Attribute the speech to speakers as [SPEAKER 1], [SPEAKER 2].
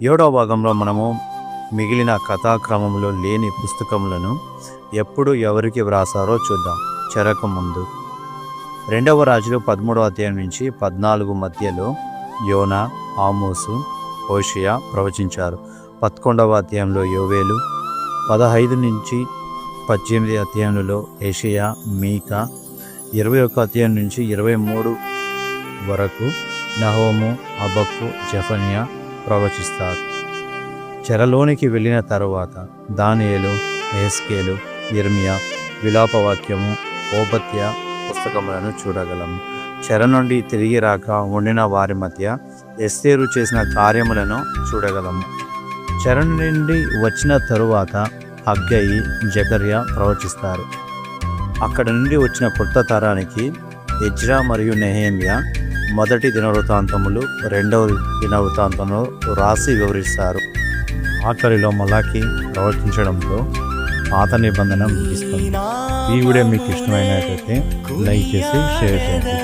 [SPEAKER 1] ఏడవ భాగంలో మనము మిగిలిన కథాక్రమంలో లేని పుస్తకములను ఎప్పుడు ఎవరికి వ్రాసారో చూద్దాం. చెరకు ముందు 2వ రాజులు 13వ అధ్యాయం నుంచి 14 మధ్యలో యోనా, ఆమోసు, హోషేయ ప్రవచించారు. 11వ అధ్యాయంలో యోవేలు, 15 నుంచి 18 అధ్యాయంలో యెషయా, మీకా, 21 అధ్యాయం నుంచి 23 వరకు నహోము, హబక్కు, జెఫన్యా ప్రవచిస్తారు. చెరలోనికి వెళ్ళిన తరువాత దానియేలు, యెహెజ్కేలు, యిర్మీయా, విలాపవాక్యము, ఓబద్య పుస్తకములను చూడగలము. చెర నుండి తిరిగి రాక ఉండిన వారి మధ్య ఎస్తేరు చేసిన కార్యములను చూడగలము. చెర నుండి వచ్చిన తరువాత హగ్గయి, జకర్యా ప్రవచిస్తారు. అక్కడ నుండి వచ్చిన కొత్త తరానికి ఎజ్రా మరియు నెహెమ్యా మొదటి దినవృత్తాంతములు, 2వ దినవృత్తాంతంలో రాసి వివరిస్తారు. ఆఖరిలో మలాకి ప్రవర్తించడంతో పాత నిబంధన ముగిస్తుంది. ఈ వీడియో మీకు ఇష్టమైనట్లయితే లైక్ చేసి షేర్ చేయండి.